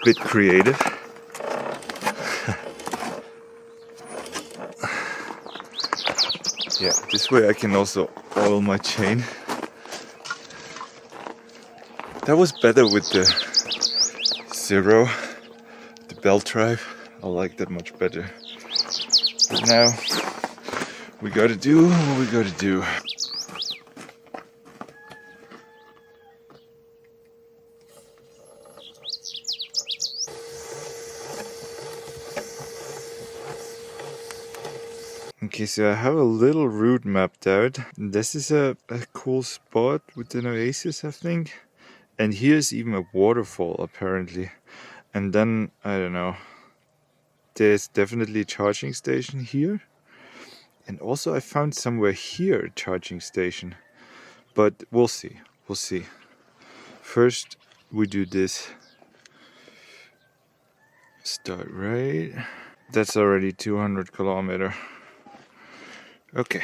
bit creative. Yeah, this way I can also oil my chain. That was better with the Zero, the belt drive. I like that much better. But now we gotta do what we gotta do. Okay, so I have a little route mapped out. This is a cool spot with an oasis, I think. And here's even a waterfall, apparently. And then, I don't know, there's definitely a charging station here. And also I found somewhere here a charging station. But we'll see, we'll see. First, we do this. Start right. That's already 200 kilometers. Okay.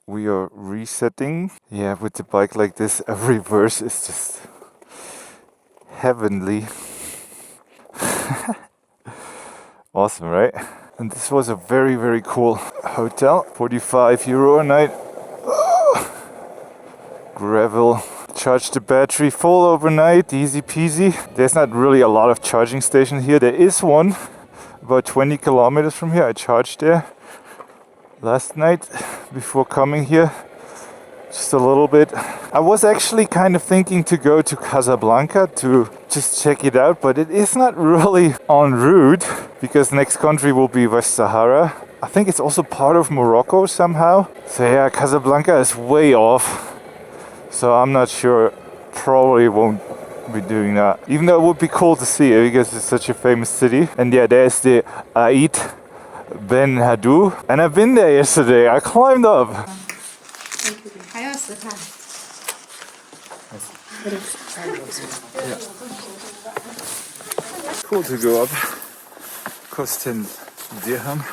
We are resetting. Yeah, with the bike like this, every verse is just heavenly. Awesome, right? And this was a very, very cool hotel. 45 euro a night. Gravel. Charge the battery full overnight, easy peasy. There's not really a lot of charging stations here. There is one about 20 kilometers from here. I charged there last night before coming here, just a little bit. I was actually kind of thinking to go to Casablanca to just check it out, but it is not really en route because next country will be West Sahara. I think it's also part of Morocco somehow. So yeah, Casablanca is way off. So I'm not sure, probably won't be doing that. Even though it would be cool to see it because it's such a famous city. And yeah, there's the Aït Benhaddou, and I've been there yesterday. I climbed up. Yeah. Cool to go up. Cost 10 dirham.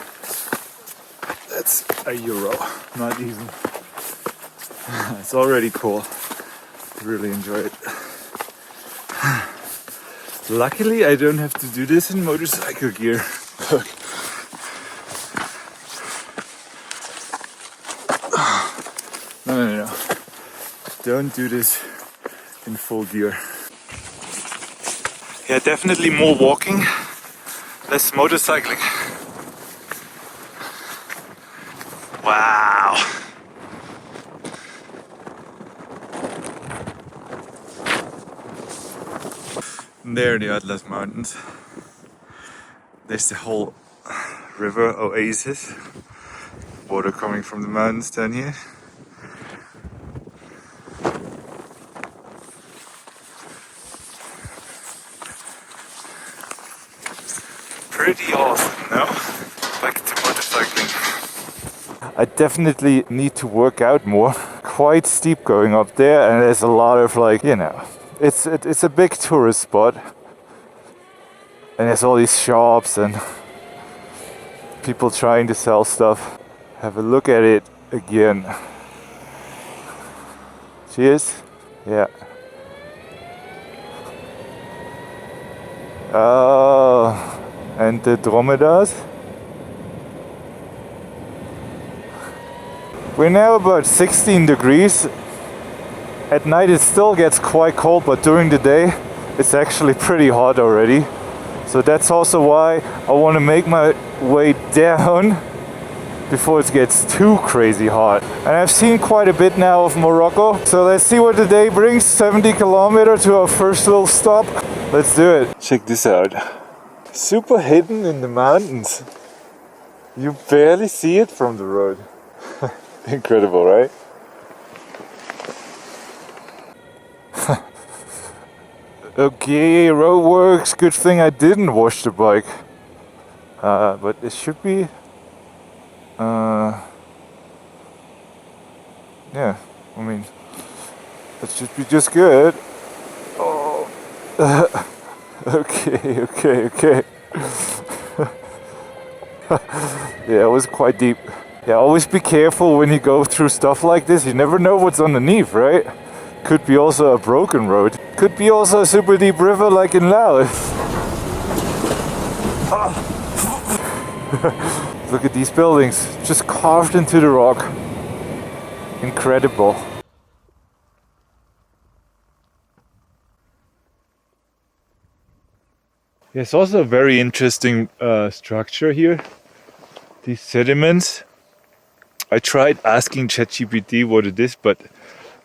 That's €1, not even. It's already cool. Really enjoy it. Luckily, I don't have to do this in motorcycle gear. Look. No. Don't do this in full gear. Yeah, definitely more walking, less motorcycling. Wow. There, the Atlas Mountains. There's the whole river oasis. Water coming from the mountains down here. Pretty awesome, no? Back to motorcycling. I definitely need to work out more. Quite steep going up there, and there's a lot of it's a big tourist spot. And there's all these shops and people trying to sell stuff. Have a look at it again. Cheers. Yeah. Oh, and the dromedaries. We're now about 16 degrees. At night it still gets quite cold, but during the day it's actually pretty hot already. So that's also why I want to make my way down before it gets too crazy hot. And I've seen quite a bit now of Morocco. So let's see what the day brings. 70 kilometers to our first little stop. Let's do it. Check this out. Super hidden in the mountains. You barely see it from the road. Incredible, right? Okay, road works. Good thing I didn't wash the bike. But it should be... yeah, I mean, it should be just good. Oh. Okay. Yeah, it was quite deep. Yeah, always be careful when you go through stuff like this. You never know what's underneath, right? Could be also a broken road. Could be also a super deep river like in Laos. Look at these buildings, just carved into the rock. Incredible. There's also a very interesting structure here. These sediments. I tried asking ChatGPT what it is, but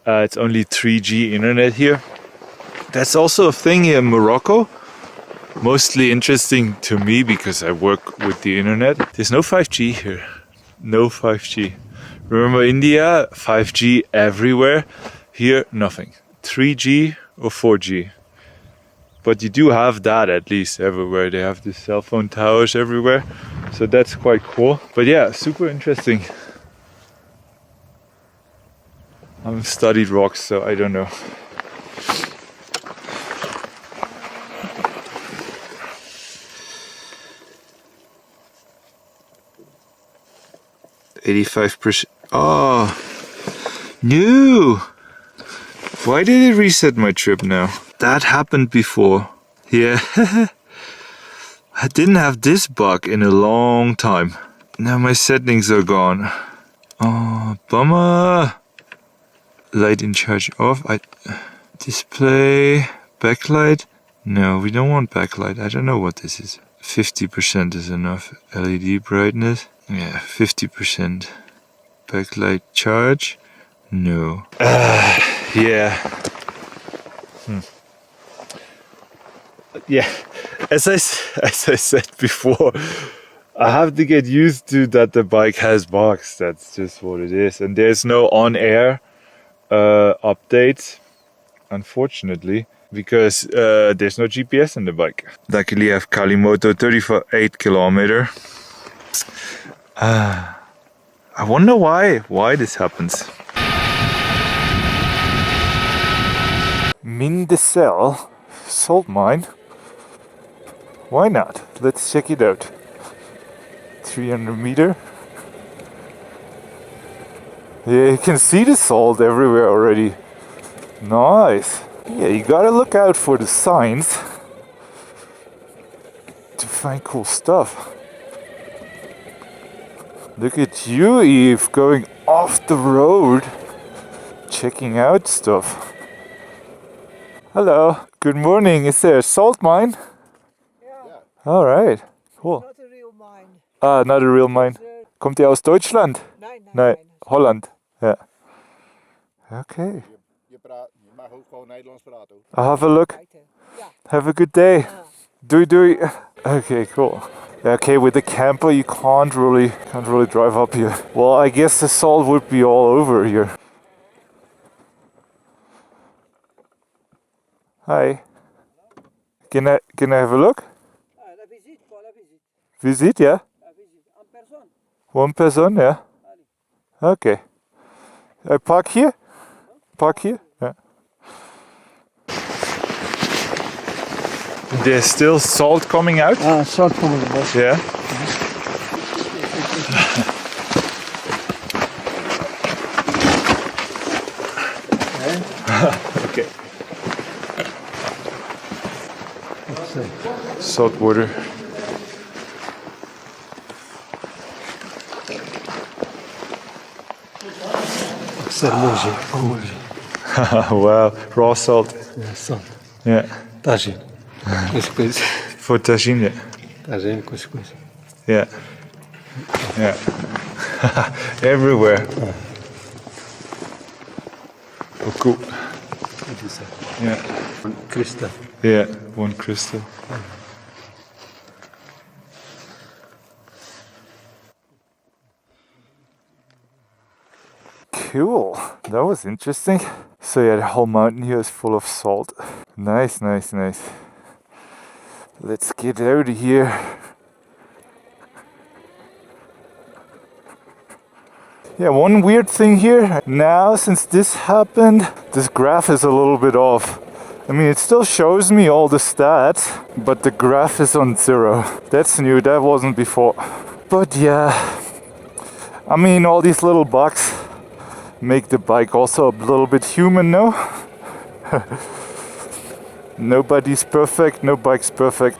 it's only 3G internet here. That's also a thing here in Morocco. Mostly interesting to me because I work with the internet. There's no 5G here. No 5G. Remember India? 5G everywhere. Here, nothing. 3G or 4G. But you do have that at least everywhere. They have the cell phone towers everywhere. So that's quite cool. But yeah, super interesting. I haven't studied rocks, so I don't know. %. Oh, no! Why did it reset my trip now? That happened before. Yeah. I didn't have this bug in a long time. Now my settings are gone. Oh, bummer. Light in charge off. Display. Backlight. No, we don't want backlight. I don't know what this is. 50% is enough. LED brightness. Yeah, 50%. Backlight charge. No. Yeah. Yeah, as I said before, I have to get used to that the bike has bugs. That's just what it is. And there's no on-air updates, unfortunately, because there's no GPS in the bike. Luckily I have Kalimoto 38 kilometer. I wonder why this happens. Mindesel salt mine. Why not? Let's check it out. 300 meter. Yeah, you can see the salt everywhere already. Nice. Yeah, you gotta look out for the signs to find cool stuff. Look at you, Eve, going off the road, checking out stuff. Hello, good morning. Is there a salt mine? Yeah. All right, cool. Not a real mine. Ah, not a real mine. Kommt ihr aus Deutschland? Nein. Holland. Ja. Okay. Je mag ook gewoon Nederlands praten. I'll have a look. Have a good day. Doei. Okay, cool. Okay, with the camper you can't really drive up here. Well, I guess the salt would be all over here. Hi. Can I have a look? La visite, quoi, la visite. Visit, yeah? La visite. En personne. One person, yeah? Okay. I park here? Park here? Yeah. There's still salt coming out? Salt coming out. Yeah. Okay. Salt water. Wow, raw salt. Yeah, salt. Yeah. Tagine. Couscous. For tagine, yeah. Tagine, couscous. Yeah. Yeah. Everywhere. Oh, cool. Yeah. One crystal. Yeah, one crystal. Cool. That was interesting. So yeah, the whole mountain here is full of salt. Nice. Let's get out of here. Yeah, one weird thing here. Now, since this happened, this graph is a little bit off. I mean, it still shows me all the stats, but the graph is on 0. That's new, that wasn't before. But yeah, I mean, all these little bugs make the bike also a little bit human, no? Nobody's perfect, no bike's perfect.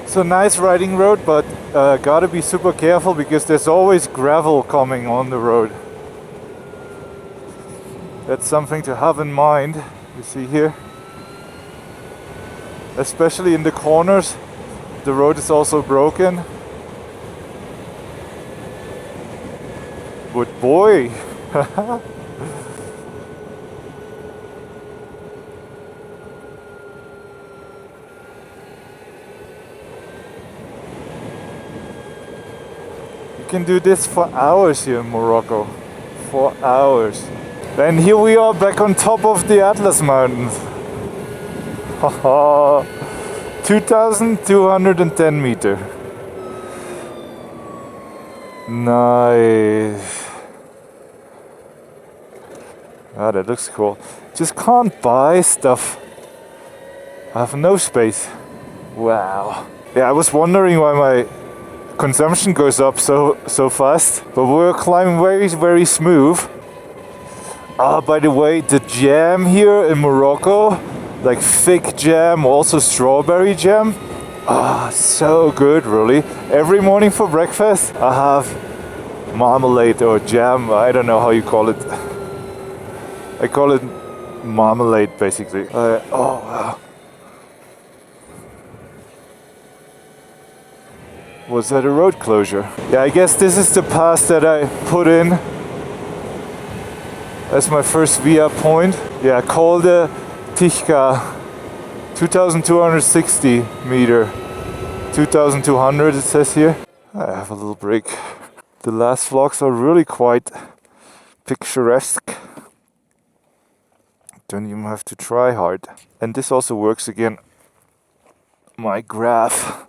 It's a nice riding road, but gotta be super careful because there's always gravel coming on the road. That's something to have in mind. You see here, especially in the corners, the road is also broken. Good boy! You can do this for hours here in Morocco. For hours. And here we are back on top of the Atlas Mountains. 2,210 meter. Nice. Ah, that looks cool. Just can't buy stuff. I have no space. Wow. Yeah, I was wondering why my consumption goes up so fast, but we're climbing very smooth. Ah, by the way, the jam here in Morocco, like fig jam, also strawberry jam, so good, really. Every morning for breakfast I have marmalade or jam, I don't know how you call it. I call it marmalade basically. Oh wow. Was that a road closure? Yeah, I guess this is the pass that I put in as my first via point. Yeah, Col de Tichka, 2,260 meter, 2,200 it says here. I have a little break. The last vlogs are really quite picturesque. Don't even have to try hard. And this also works again. My graph.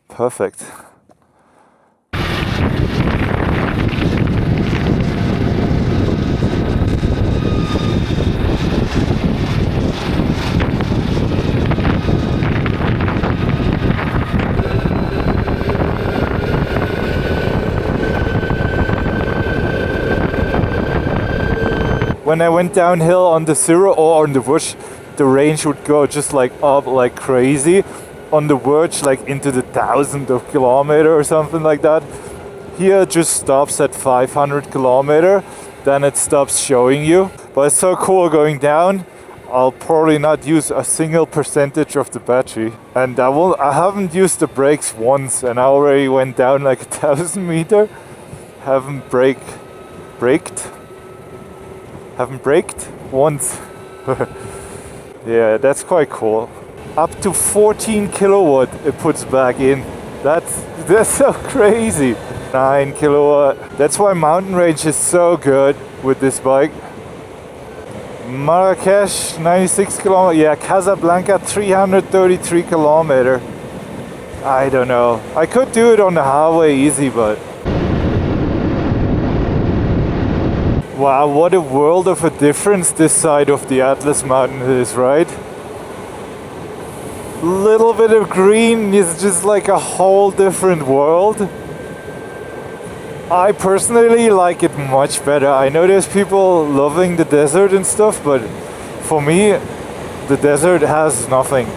Perfect. When I went downhill on the Zero or on the Bush, the range would go just like up like crazy. On the verge, like into the 1,000 of kilometer or something like that. Here it just stops at 500 kilometer, then it stops showing you. But it's so cool going down. I'll probably not use a single percentage of the battery, and I haven't used the brakes once, and I already went down like 1,000 meter. Haven't braked once. Yeah, that's quite cool. Up to 14 kilowatt it puts back in. That's so crazy. 9 kilowatt. That's why mountain range is so good with this bike. Marrakesh 96 kilometer. Yeah, Casablanca 333 kilometer. I don't know. I could do it on the highway easy, but wow, what a world of a difference this side of the Atlas Mountain is, right? Little bit of green is just like a whole different world. I personally like it much better. I know there's people loving the desert and stuff, but for me, the desert has nothing.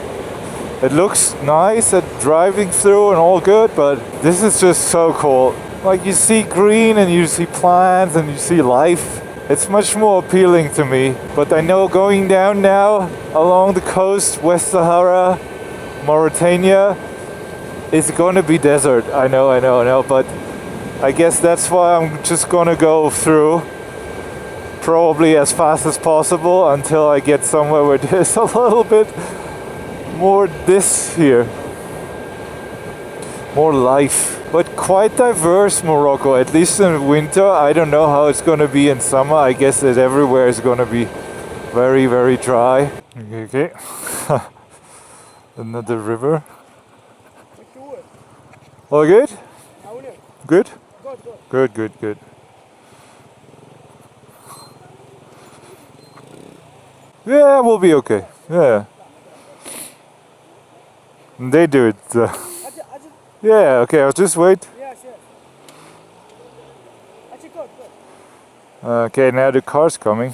It looks nice at driving through and all good, but this is just so cool. Like you see green and you see plants and you see life. It's much more appealing to me. But I know going down now along the coast, West Sahara, Mauritania, is gonna be desert. I know, but I guess that's why I'm just gonna go through probably as fast as possible until I get somewhere where there's a little bit more this here. more life. But quite diverse Morocco, at least in winter. I don't know how it's gonna be in summer. I guess that everywhere is gonna be very, very dry. Okay. Another river. All good? Good? Good, good, good. Yeah, we'll be okay. Yeah. They do it. Yeah, okay, I'll just wait. Okay, now the car's coming.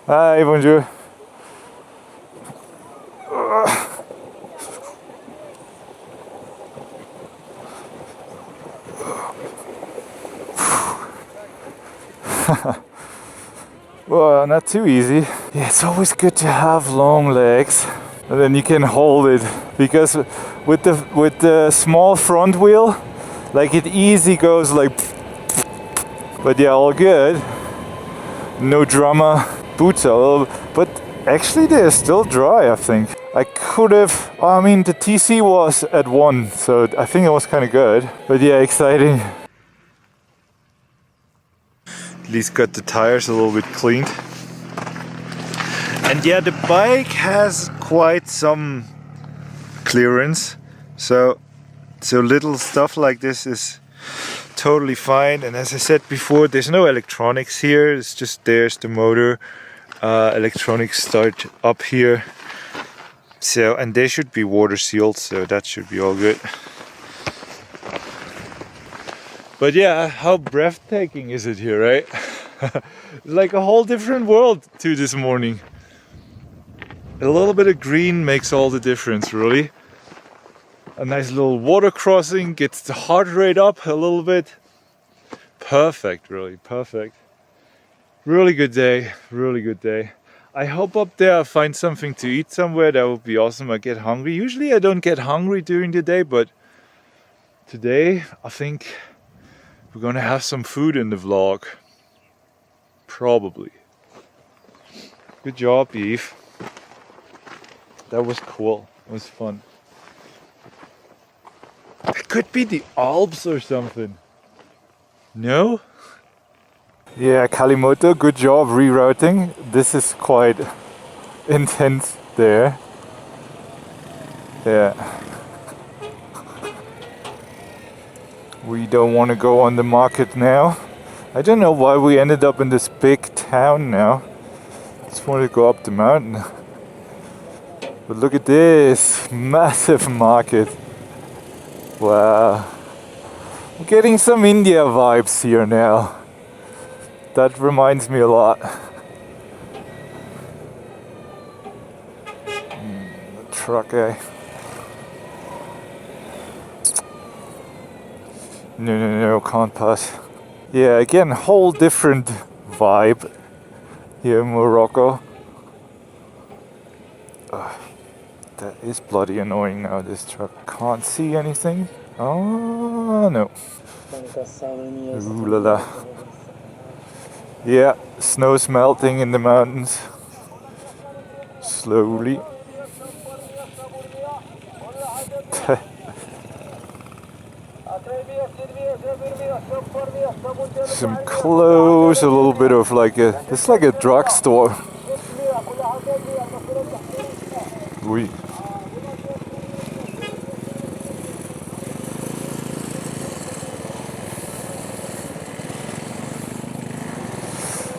Hi, bonjour. Well, not too easy. Yeah, it's always good to have long legs, and then you can hold it, because with the small front wheel, like it easy goes like. But yeah, all good. No drama. Boots are a little, but actually they're still dry. I think I could have. I mean, the TC was at 1, so I think it was kind of good. But yeah, exciting. At least got the tires a little bit cleaned. And yeah, the bike has quite some clearance, so little stuff like this is totally fine. And as I said before, there's no electronics here. It's just there's the motor, electronics start up here. So, and they should be water sealed, so that should be all good. But yeah, how breathtaking is it here, right? It's like a whole different world to this morning. A little bit of green makes all the difference, really. A nice little water crossing gets the heart rate up a little bit. Perfect, really, perfect. Really good day, really good day. I hope up there I find something to eat somewhere. That would be awesome. I get hungry. Usually I don't get hungry during the day, but today I think we're gonna have some food in the vlog. Probably. Good job, Eve. That was cool. It was fun. It could be the Alps or something. No? Yeah, Kalimoto, good job rerouting. This is quite intense there. Yeah. We don't want to go on the market now. I don't know why we ended up in this big town now. Just want to go up the mountain. But look at this massive market. Wow. I'm getting some India vibes here now. That reminds me a lot. The truck, eh? No, can't pass. Yeah, again, whole different vibe here in Morocco. That is bloody annoying now, this truck. Can't see anything. Oh, no. Ooh la la. Yeah, snow's melting in the mountains. Slowly. Some clothes, a little bit of like it's like a drugstore. Oui.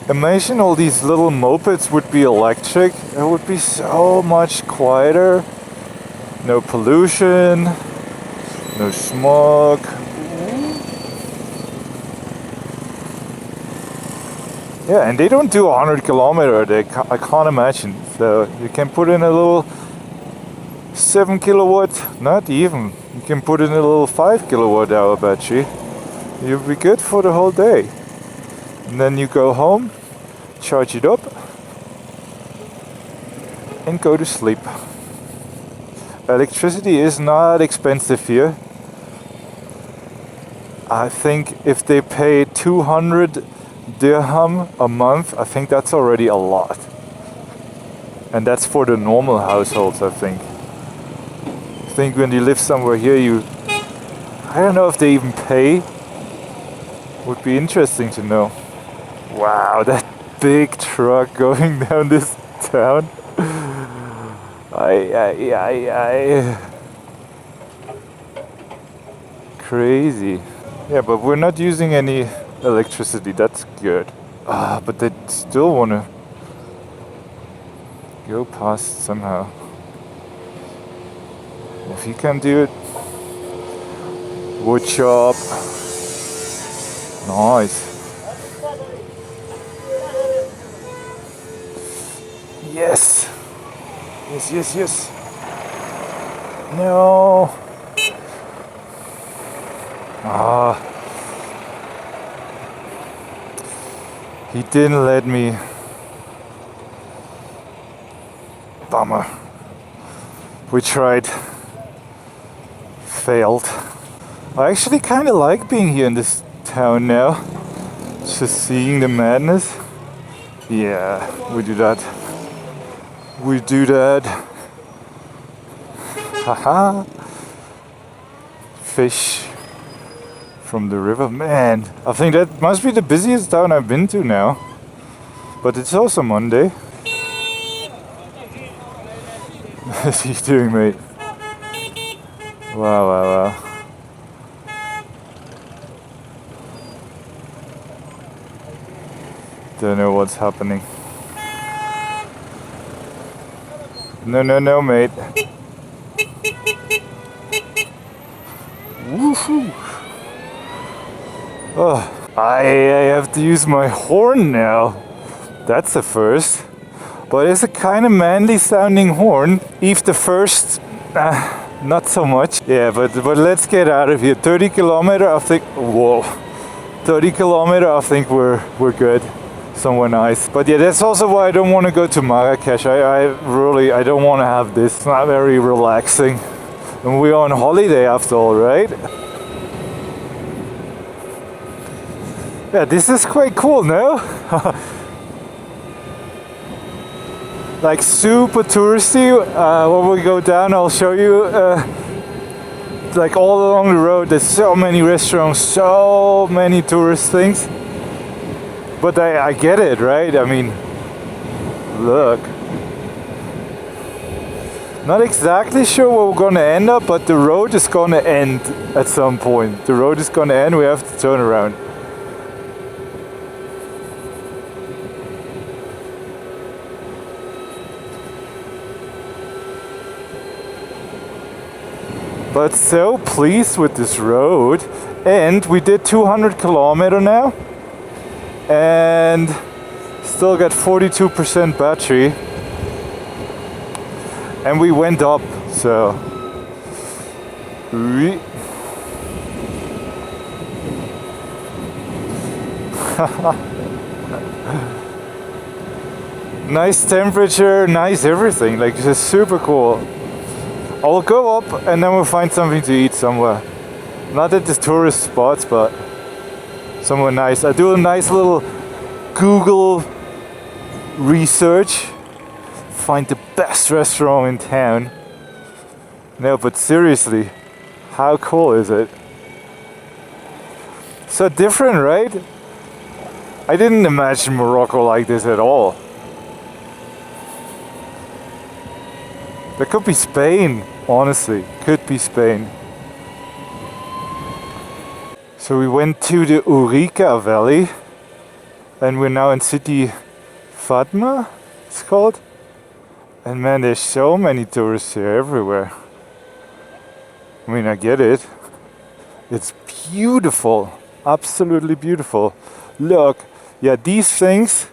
Imagine all these little mopeds would be electric. It would be so much quieter. No pollution, no smog. Yeah, and they don't do 100 kilometers. I can't imagine. So you can put in a little 7 kilowatt, not even. You can put in a little 5 kilowatt hour battery. You'll be good for the whole day. And then you go home, charge it up, and go to sleep. Electricity is not expensive here. I think if they pay 200 dirham a month, I think that's already a lot. And that's for the normal households, I think. I think when you live somewhere here, I don't know if they even pay. Would be interesting to know. Wow, that big truck going down this town. Crazy. Yeah, but we're not using any electricity. That's good. But they still want to go past somehow. If he can do it. Wood shop. Nice. Yes. Yes. No. He didn't let me. Bummer. We tried. Failed. I actually kind of like being here in this town now. Just seeing the madness. Yeah, we do that. We do that. Haha. Fish from the river. Man, I think that must be the busiest town I've been to now. But it's also Monday. What are you doing, mate? Wow. Don't know what's happening. No, mate. Woohoo! Oh, I have to use my horn now. That's a first. But it's a kind of manly sounding horn. Eve the first, not so much. Yeah, but let's get out of here. 30 kilometer, I think. Whoa. 30 kilometer, I think we're good. Somewhere nice. But yeah, that's also why I don't want to go to Marrakesh. I don't want to have this. It's not very relaxing. And we're on holiday after all, right? Yeah, this is quite cool, no? Like super touristy. When we go down, I'll show you. Like all along the road, there's so many restaurants, so many tourist things. But I get it, right? I mean, look. Not exactly sure where we're gonna end up, but the road is gonna end at some point. The road is gonna end, we have to turn around. But so pleased with this road. And we did 200 kilometer now. And still got 42% battery. And we went up, so. Nice temperature, nice everything, like it's super cool. I'll go up and then we'll find something to eat somewhere. Not at the tourist spots, but somewhere nice. I do a nice little Google research. Find the best restaurant in town. No, but seriously, how cool is it? So different, right? I didn't imagine Morocco like this at all. That could be Spain, honestly. Could be Spain. So we went to the Ourika Valley. And we're now in city Fatma, it's called. And man, there's so many tourists here everywhere. I mean, I get it. It's beautiful. Absolutely beautiful. Look, yeah, these things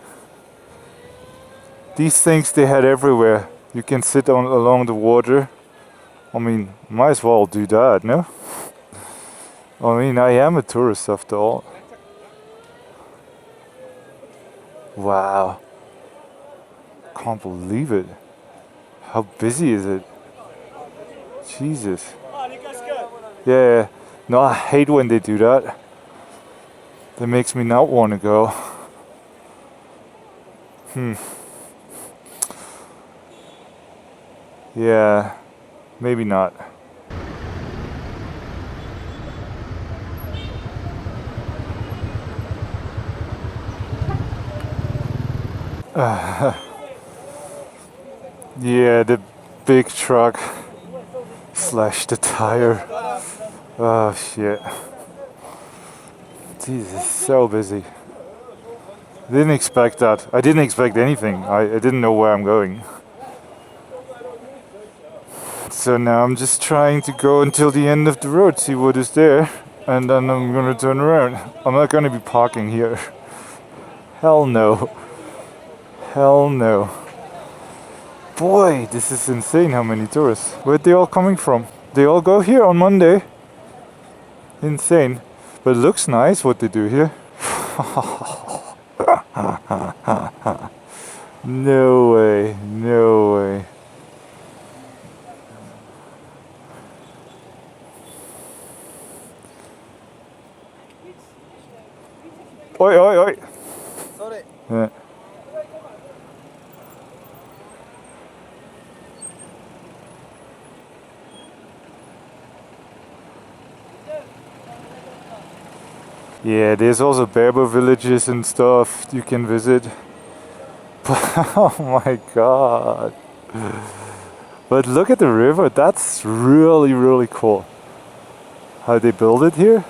they had everywhere. You can sit along the water. I mean, might as well do that, no? I mean, I am a tourist after all. Wow. Can't believe it. How busy is it? Jesus. Yeah. No, I hate when they do that. That makes me not want to go. Yeah. Maybe not. Yeah, the big truck slashed the tire. Oh shit. Jesus, so busy. Didn't expect that. I didn't expect anything. I didn't know where I'm going. So now I'm just trying to go until the end of the road, see what is there, and then I'm gonna turn around. I'm not gonna be parking here. Hell no. Hell no. Boy, this is insane how many tourists. Where'd they all coming from? They all go here on Monday. Insane. But it looks nice what they do here. No way, no way. Oi, oi, oi. Sorry. Yeah. Yeah, there's also Berber villages and stuff you can visit. Oh my god. But look at the river, that's really, really cool. How they build it here.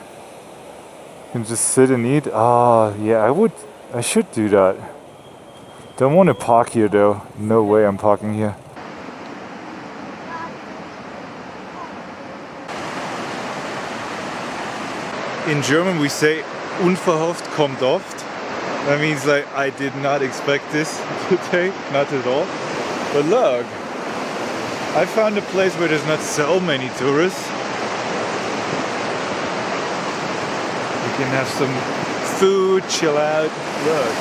You can just sit and eat. Ah, yeah, I should do that. Don't want to park here though. No way I'm parking here. In German we say unverhofft kommt oft. That means like I did not expect this today, not at all. But look, I found a place where there's not so many tourists. We can have some food, chill out. Look.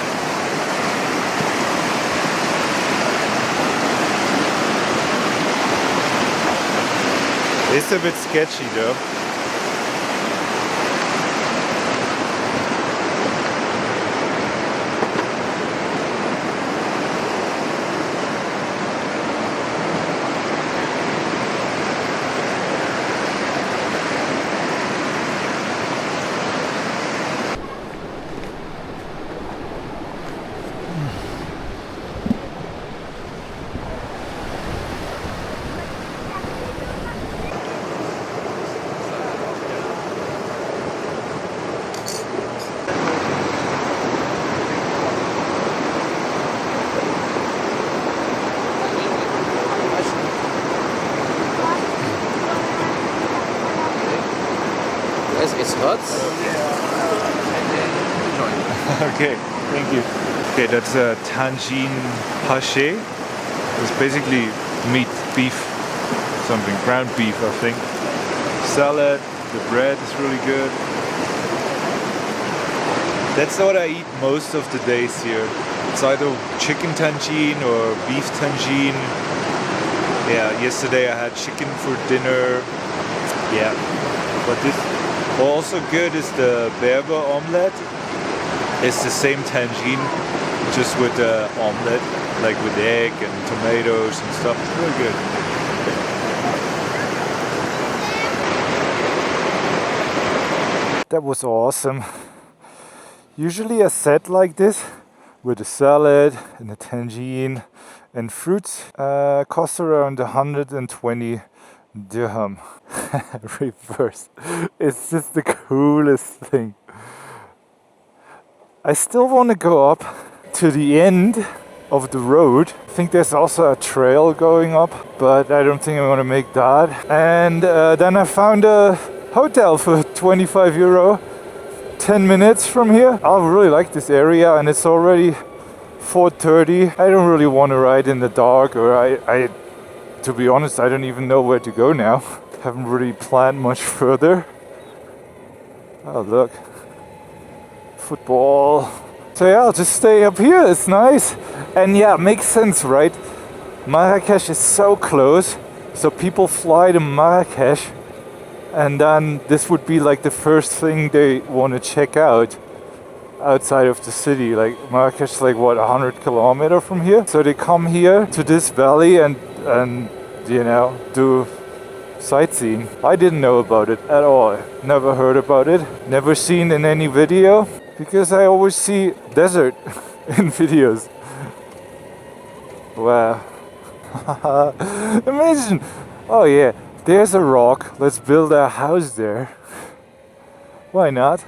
It's a bit sketchy though. It's hot. Okay, thank you. Okay, that's a tangine haché. It's basically meat, beef, something, ground beef, I think. Salad, the bread is really good. That's what I eat most of the days here. It's either chicken tangine or beef tangine. Yeah, yesterday I had chicken for dinner. Yeah, but this also good is the Berber omelette. It's the same tangine, just with the omelette, like with egg and tomatoes and stuff. It's really good. That was awesome. Usually a set like this, with a salad and a tangine and fruits, costs around 120 dirham. Reverse. It's just the coolest thing. I still want to go up to the end of the road. I think there's also a trail going up, but I don't think I'm going to make that. And then I found a hotel for 25 euro, 10 minutes from here. I really like this area, and it's already 4:30. I don't really want to ride in the dark, or I to be honest, I don't even know where to go now. Haven't really planned much further. Oh look, football. So yeah, I'll just stay up here, it's nice. And yeah, it makes sense, right? Marrakesh is so close, so people fly to Marrakesh, and then this would be like the first thing they want to check out outside of the city. Like Marrakesh is like what, 100 kilometers from here, so they come here to this valley and you know, do sightseeing. I didn't know about it at all. Never heard about it. Never seen in any video, because I always see desert in videos. Wow. Imagine. Oh yeah, there's a rock. Let's build a house there. Why not?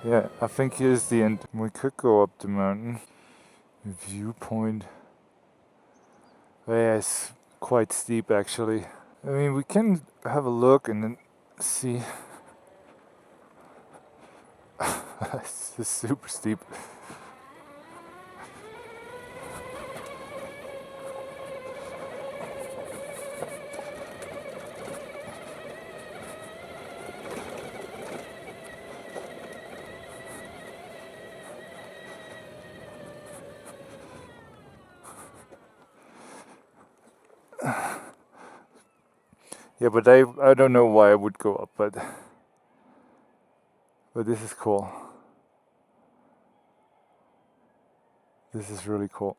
Yeah, I think here's the end. We could go up the mountain. Viewpoint. Oh, yeah, it's quite steep actually. I mean, we can have a look and then see. It's just super steep. Yeah, but I don't know why I would go up, but this is cool. This is really cool.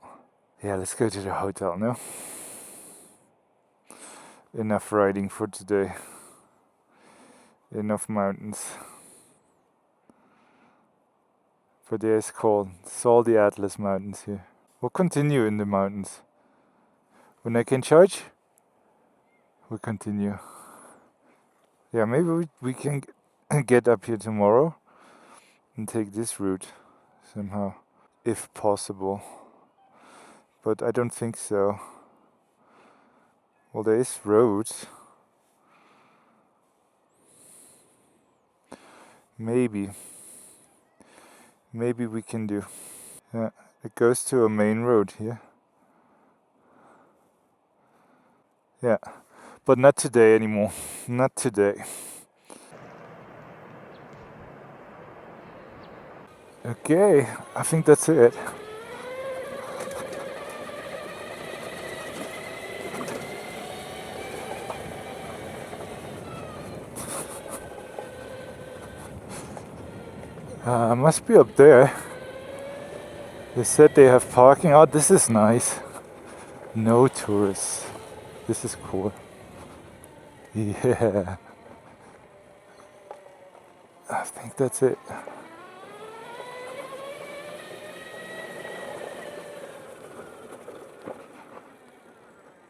Yeah, let's go to the hotel now. Enough riding for today. Enough mountains. But yeah, it's cold. It's all the Atlas Mountains here. We'll continue in the mountains. When I can charge, we'll continue. Yeah, maybe we can get up here tomorrow and take this route somehow, if possible. But I don't think so. Well, there is roads. Maybe we can do. Yeah, it goes to a main road here. Yeah, but not today anymore. Not today. Okay, I think that's it. Must be up there. They said they have parking. Oh, this is nice. No tourists. This is cool. Yeah. I think that's it.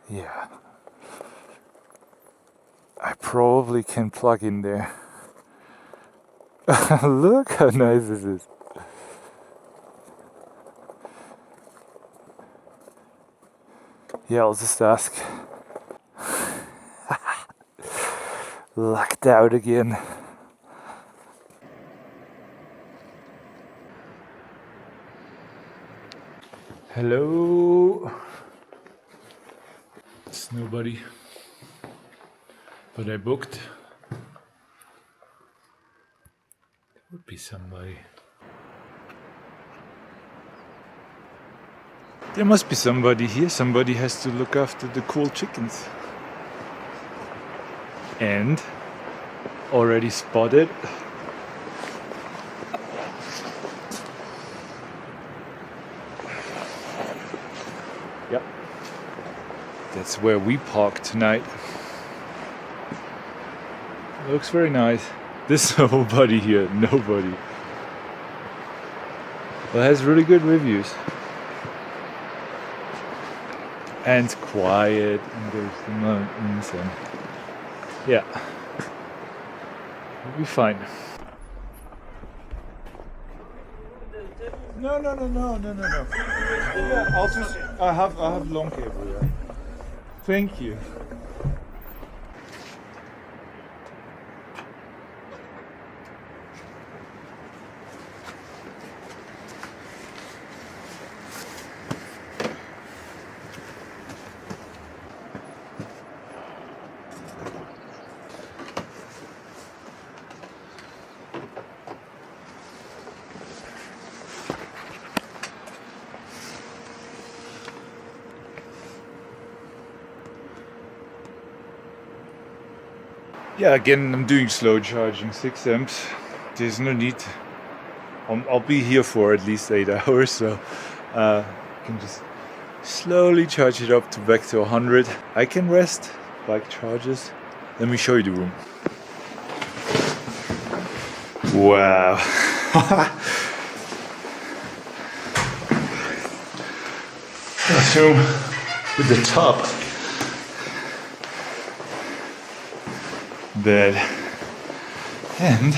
Yeah. I probably can plug in there. Look how nice this is. Yeah, I'll just ask. Locked out again. Hello. It's nobody. But I booked. There would be somebody. There must be somebody here. Somebody has to look after the cool chickens. And already spotted yep, that's where we park tonight. Looks very nice. There's nobody here, nobody. Well, it has really good reviews. And it's quiet, and there's the mountains, and yeah, we'll be fine. No. Yeah, I'll just, I have long cable, yeah. Thank you. Yeah, again, I'm doing slow charging, 6 amps. There's no need. I'll be here for at least 8 hours, so I can just slowly charge it up to back to 100. I can rest, bike charges. Let me show you the room. Wow. Bathroom with the top. Bed. And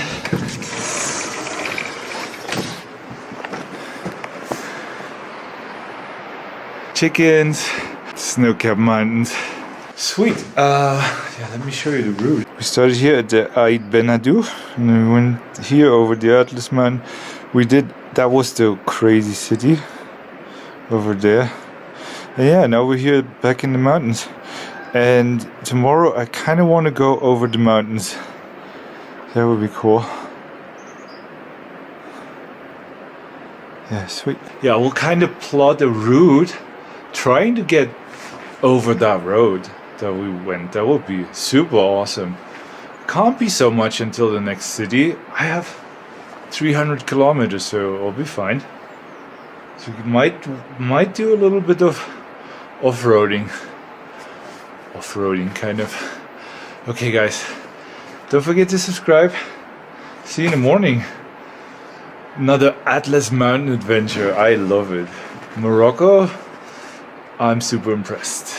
chickens, snow-capped mountains. Sweet. Yeah, let me show you the route. We started here at the Aït Benhaddou, and then we went here over the Atlas Mountain. That was the crazy city over there. And yeah, now we're here back in the mountains. And tomorrow I kind of want to go over the mountains. That would be cool. Yeah, sweet. Yeah, we'll kind of plot a route, trying to get over that road that we went. That would be super awesome. Can't be so much until the next city. I have 300 kilometers, so I'll be fine. So we might do a little bit of off-roading. Off-roading, kind of. Okay, guys. Don't forget to subscribe. See you in the morning. Another Atlas Mountain adventure. I love it. Morocco, I'm super impressed.